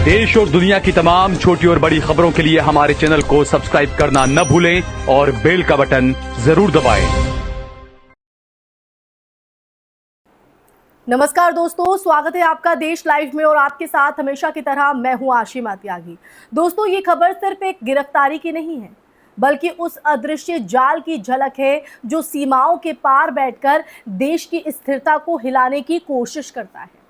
देश और दुनिया की तमाम छोटी और बड़ी खबरों के लिए हमारे चैनल को सब्सक्राइब करना न भूलें और बेल का बटन जरूर दबाएं। नमस्कार दोस्तों, स्वागत है आपका देश लाइव में और आपके साथ हमेशा की तरह मैं हूं आशिमा त्यागी। दोस्तों, ये खबर सिर्फ एक गिरफ्तारी की नहीं है, बल्कि उस अदृश्य जाल की झलक है जो सीमाओं के पार बैठकर देश की स्थिरता को हिलाने की कोशिश करता है।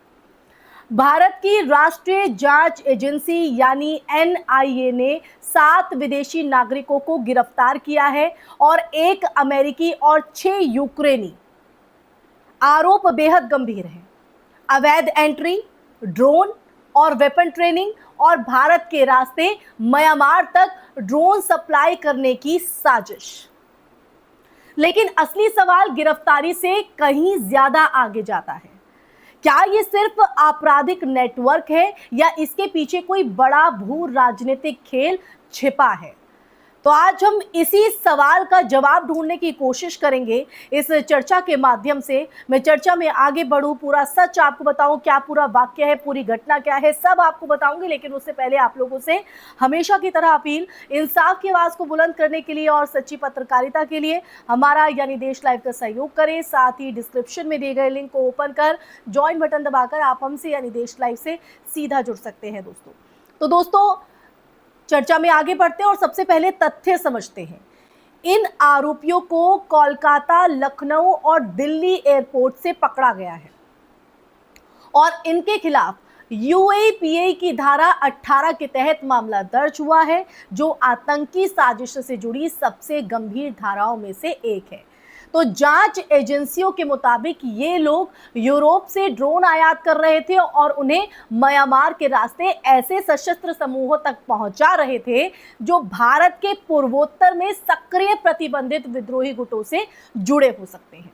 भारत की राष्ट्रीय जांच एजेंसी यानी एनआईए ने 7 विदेशी नागरिकों को गिरफ्तार किया है और 1 अमेरिकी और 6 यूक्रेनी। आरोप बेहद गंभीर है। अवैध एंट्री, ड्रोन और वेपन ट्रेनिंग और भारत के रास्ते म्यांमार तक ड्रोन सप्लाई करने की साजिश। लेकिन असली सवाल गिरफ्तारी से कहीं ज्यादा आगे जाता है। क्या ये सिर्फ आपराधिक नेटवर्क है या इसके पीछे कोई बड़ा भू राजनीतिक खेल छिपा है? तो आज हम इसी सवाल का जवाब ढूंढने की कोशिश करेंगे इस चर्चा के माध्यम से। मैं चर्चा में आगे बढ़ूं, पूरा सच आपको बताऊं, क्या पूरा वाक्य है, पूरी घटना क्या है, सब आपको बताऊंगी। लेकिन उससे पहले आप लोगों से हमेशा की तरह अपील, इंसाफ की आवाज को बुलंद करने के लिए और सच्ची पत्रकारिता के लिए हमारा यानी देश लाइव का सहयोग करें। साथ ही डिस्क्रिप्शन में दिए गए लिंक को ओपन कर ज्वाइन बटन दबाकर आप हमसे यानी देश लाइव से सीधा जुड़ सकते हैं दोस्तों। चर्चा में आगे बढ़ते हैं और सबसे पहले तथ्य समझते हैं। इन आरोपियों को कोलकाता, लखनऊ और दिल्ली एयरपोर्ट से पकड़ा गया है और इनके खिलाफ यूएपीए की धारा 18 के तहत मामला दर्ज हुआ है, जो आतंकी साजिश से जुड़ी सबसे गंभीर धाराओं में से एक है। तो जांच एजेंसियों के मुताबिक ये लोग यूरोप से ड्रोन आयात कर रहे थे और उन्हें म्यांमार के रास्ते ऐसे सशस्त्र समूहों तक पहुंचा रहे थे जो भारत के पूर्वोत्तर में सक्रिय प्रतिबंधित विद्रोही गुटों से जुड़े हो सकते हैं।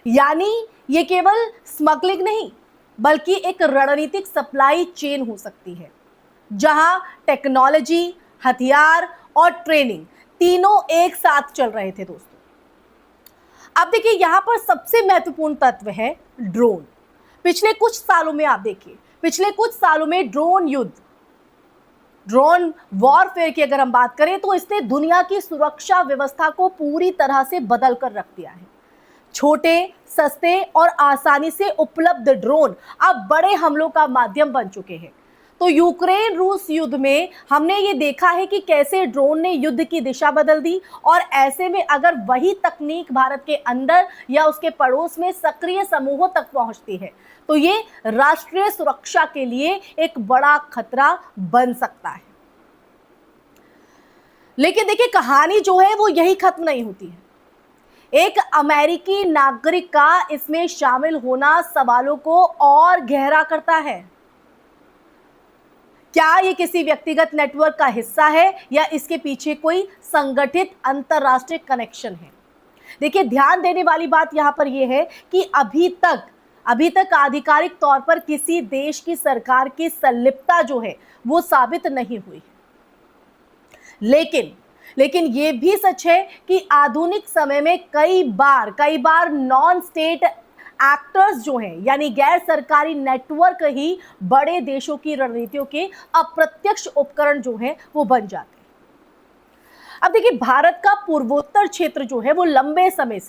यानी ये केवल स्मगलिंग नहीं, बल्कि एक रणनीतिक सप्लाई चेन हो सकती है, जहां टेक्नोलॉजी, हथियार और ट्रेनिंग तीनों एक साथ चल रहे थे दोस्तों। अब देखिए, यहां पर सबसे महत्वपूर्ण तत्व है ड्रोन। पिछले कुछ सालों में आप देखिए, पिछले कुछ सालों में ड्रोन युद्ध, ड्रोन वॉरफेयर की अगर हम बात करें तो इसने दुनिया की सुरक्षा व्यवस्था को पूरी तरह से बदल कर रख दिया है। छोटे, सस्ते और आसानी से उपलब्ध ड्रोन अब बड़े हमलों का माध्यम बन चुके हैं। तो यूक्रेन रूस युद्ध में हमने ये देखा है कि कैसे ड्रोन ने युद्ध की दिशा बदल दी। और ऐसे में अगर वही तकनीक भारत के अंदर या उसके पड़ोस में सक्रिय समूहों तक पहुंचती है तो ये राष्ट्रीय सुरक्षा के लिए एक बड़ा खतरा बन सकता है। लेकिन देखिए, कहानी जो है वो यही खत्म नहीं होती है। एक अमेरिकी नागरिक का इसमें शामिल होना सवालों को और गहरा करता है। क्या ये किसी व्यक्तिगत नेटवर्क का हिस्सा है या इसके पीछे कोई संगठित अंतरराष्ट्रीय कनेक्शन है? देखिए, ध्यान देने वाली बात यहां पर यह है कि अभी तक आधिकारिक तौर पर किसी देश की सरकार की संलिप्तता जो है वो साबित नहीं हुई। लेकिन ये भी सच है कि आधुनिक समय में कई बार नॉन स्टेट एक्टर्स जो हैं यानी गैर सरकारी नेटवर्क ही बड़े देशों की रणनीतियों के अप्रत्यक्ष उपकरण जो हैं वो बन जाते हैं। अब देखिए, भारत का पूर्वोत्तर क्षेत्र जो है वो लंबे समय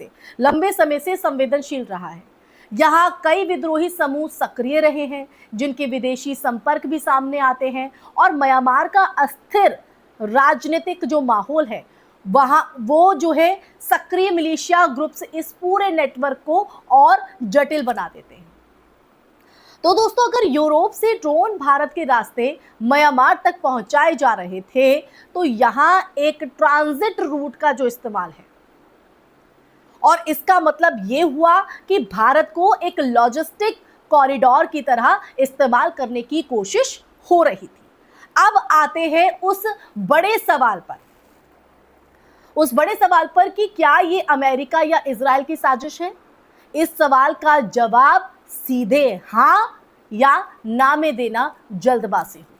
से संवेदनशील रहा है। यहाँ कई विद्रोही समूह सक्रिय रहे हैं जिनके विदेशी संपर्क भी सामने आते हैं और म्यांमार का अस्थिर राजनीतिक जो माहौल है वहां वो जो है सक्रिय मिलिशिया ग्रुप्स इस पूरे नेटवर्क को और जटिल बना देते हैं। तो दोस्तों, अगर यूरोप से ड्रोन भारत के रास्ते म्यांमार तक पहुंचाए जा रहे थे तो यहां एक ट्रांजिट रूट का जो इस्तेमाल है और इसका मतलब ये हुआ कि भारत को एक लॉजिस्टिक कॉरिडोर की तरह इस्तेमाल करने की कोशिश हो रही थी। अब आते हैं उस बड़े सवाल पर कि क्या ये अमेरिका या इजराइल की साजिश है? इस सवाल का जवाब सीधे हां या ना में देना जल्दबाजी होगी।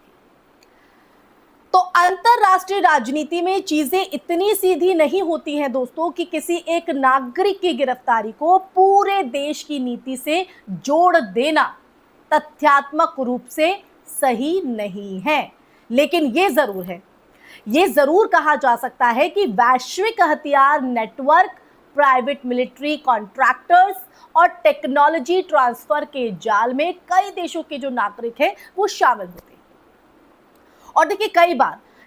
तो अंतरराष्ट्रीय राजनीति में चीजें इतनी सीधी नहीं होती हैं दोस्तों कि किसी एक नागरिक की गिरफ्तारी को पूरे देश की नीति से जोड़ देना तथ्यात्मक रूप से सही नहीं है। लेकिन ये जरूर कहा जा सकता है कि वैश्विक हथियार नेटवर्क, प्राइवेट मिलिट्री कॉन्ट्रैक्टर्स और टेक्नोलॉजी ट्रांसफर के जाल में कई देशों के जो नागरिक हैं वो शामिल होते हैं। और देखिए,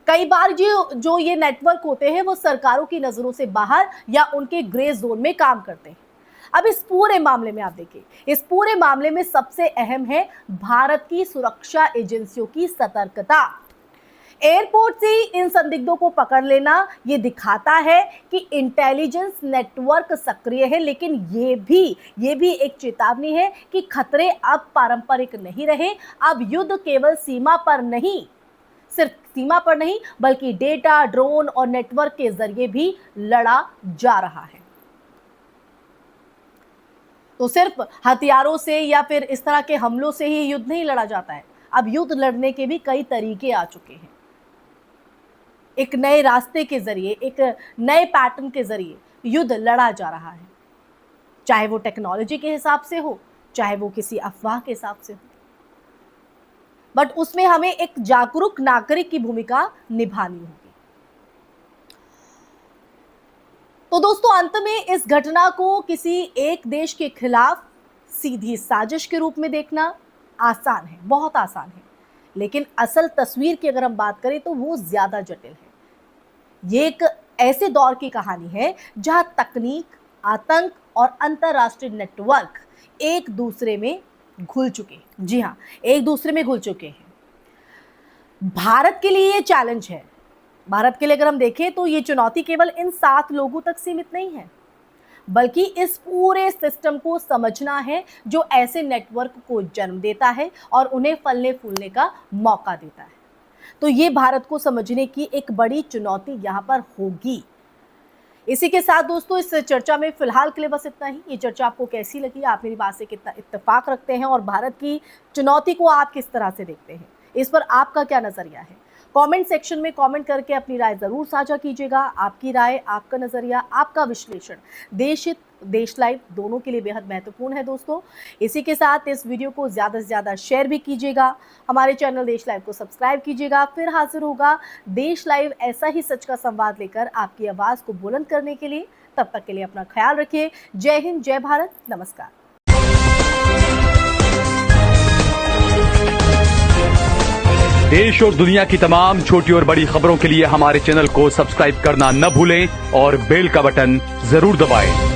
कई बार जो ये नेटवर्क होते हैं वो सरकारों की नजरों से बाहर या उनके ग्रे जोन में काम करते हैं। अब इस पूरे मामले में आप देखिए, इस पूरे मामले में सबसे अहम है भारत की सुरक्षा एजेंसियों की सतर्कता। एयरपोर्ट से इन संदिग्धों को पकड़ लेना ये दिखाता है कि इंटेलिजेंस नेटवर्क सक्रिय है, लेकिन ये भी एक चेतावनी है कि खतरे अब पारंपरिक नहीं रहे। अब युद्ध केवल सिर्फ सीमा पर नहीं बल्कि डेटा, ड्रोन और नेटवर्क के जरिए भी लड़ा जा रहा है। तो सिर्फ हथियारों से या फिर इस तरह के हमलों से ही युद्ध नहीं लड़ा जाता है। अब युद्ध लड़ने के भी कई तरीके आ चुके हैं। एक नए रास्ते के जरिए, एक नए पैटर्न के जरिए युद्ध लड़ा जा रहा है, चाहे वो टेक्नोलॉजी के हिसाब से हो, चाहे वो किसी अफवाह के हिसाब से हो। बट उसमें हमें एक जागरूक नागरिक की भूमिका निभानी होगी। तो दोस्तों, अंत में इस घटना को किसी एक देश के खिलाफ सीधी साजिश के रूप में देखना आसान है, बहुत आसान है। लेकिन असल तस्वीर की अगर हम बात करें तो वो ज्यादा जटिल है। ये एक ऐसे दौर की कहानी है जहां तकनीक, आतंक और अंतरराष्ट्रीय नेटवर्क एक दूसरे में घुल चुके हैं। जी हाँ, एक दूसरे में घुल चुके हैं। भारत के लिए ये चैलेंज है। भारत के लिए अगर हम देखें तो ये चुनौती केवल इन 7 लोगों तक सीमित नहीं है, बल्कि इस पूरे सिस्टम को समझना है जो ऐसे नेटवर्क को जन्म देता है और उन्हें फलने फूलने का मौका देता है। तो ये भारत को समझने की एक बड़ी चुनौती यहाँ पर होगी। इसी के साथ दोस्तों, इस चर्चा में फिलहाल के लिए बस इतना ही। ये चर्चा आपको कैसी लगी? आप मेरी बात से कितना इत्तेफाक रखते हैं और भारत की चुनौती को आप किस तरह से देखते हैं? इस पर आपका क्या नजरिया है? कमेंट सेक्शन में कमेंट करके अपनी राय जरूर साझा कीजिएगा। आपकी राय, आपका नजरिया, आपका विश्लेषण देश हित, देश लाइव दोनों के लिए बेहद महत्वपूर्ण है दोस्तों। इसी के साथ इस वीडियो को ज़्यादा से ज़्यादा शेयर भी कीजिएगा। हमारे चैनल देश लाइव को सब्सक्राइब कीजिएगा। फिर हाजिर होगा देश लाइव ऐसा ही सच का संवाद लेकर आपकी आवाज़ को बुलंद करने के लिए। तब तक के लिए अपना ख्याल रखिए। जय हिंद, जय भारत, नमस्कार। देश और दुनिया की तमाम छोटी और बड़ी खबरों के लिए हमारे चैनल को सब्सक्राइब करना न भूलें और बेल का बटन जरूर दबाएं।